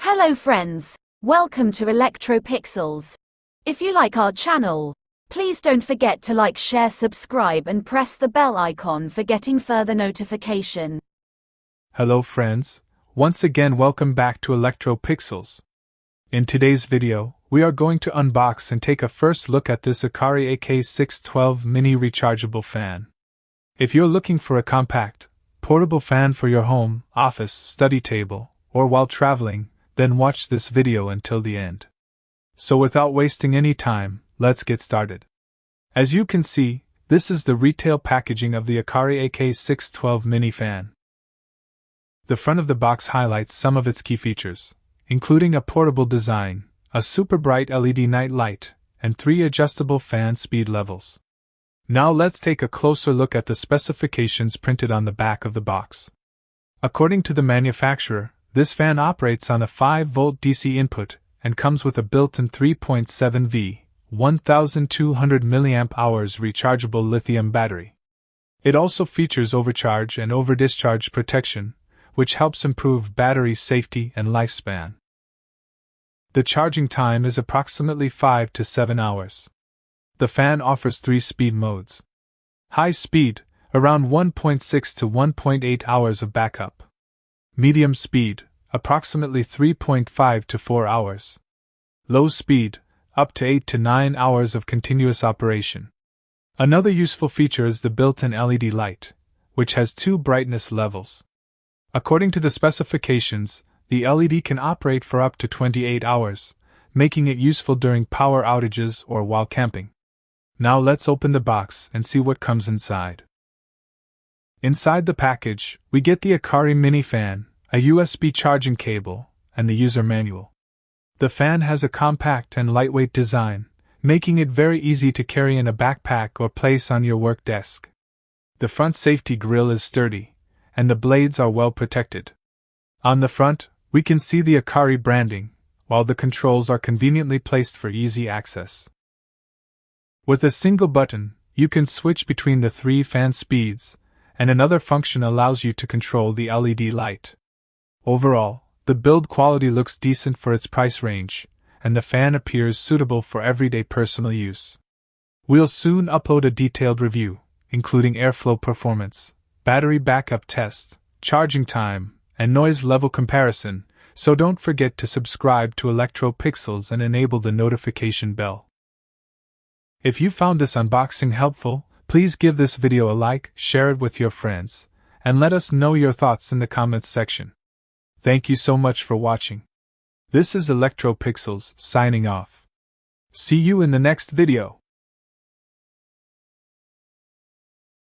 Hello friends, welcome to Electro Pixels. If you like our channel, please don't forget to like, share, subscribe and press the bell icon for getting further notification. Hello friends, once again welcome back to Electro Pixels. In today's video, we are going to unbox and take a first look at this AKARI AK-612 Mini Rechargeable Fan. If you're looking for a compact, portable fan for your home, office, study table, or while traveling, then watch this video until the end. So without wasting any time, let's get started. As you can see, this is the retail packaging of the AKARI AK-612 Mini Fan. The front of the box highlights some of its key features, including a portable design, a super bright LED night light, and 3 adjustable fan speed levels. Now let's take a closer look at the specifications printed on the back of the box. According to the manufacturer, this fan operates on a 5-volt DC input and comes with a built-in 3.7V, 1200 mAh rechargeable lithium battery. It also features overcharge and over-discharge protection, which helps improve battery safety and lifespan. The charging time is approximately 5 to 7 hours. The fan offers 3 speed modes. High speed, around 1.6 to 1.8 hours of backup. Medium speed, approximately 3.5 to 4 hours. Low speed, up to 8 to 9 hours of continuous operation. Another useful feature is the built-in LED light, which has 2 brightness levels. According to the specifications, the LED can operate for up to 28 hours, making it useful during power outages or while camping. Now let's open the box and see what comes inside. Inside the package, we get the AKARI Mini Fan, a USB charging cable, and the user manual. The fan has a compact and lightweight design, making it very easy to carry in a backpack or place on your work desk. The front safety grille is sturdy, and the blades are well protected. On the front, we can see the AKARI branding, while the controls are conveniently placed for easy access. With a single button, you can switch between the 3 fan speeds, and another function allows you to control the LED light. Overall, the build quality looks decent for its price range, and the fan appears suitable for everyday personal use. We'll soon upload a detailed review, including airflow performance, battery backup test, charging time, and noise level comparison, so don't forget to subscribe to Electro Pixels and enable the notification bell. If you found this unboxing helpful, please give this video a like, share it with your friends, and let us know your thoughts in the comments section. Thank you so much for watching. This is Electro Pixels signing off. See you in the next video.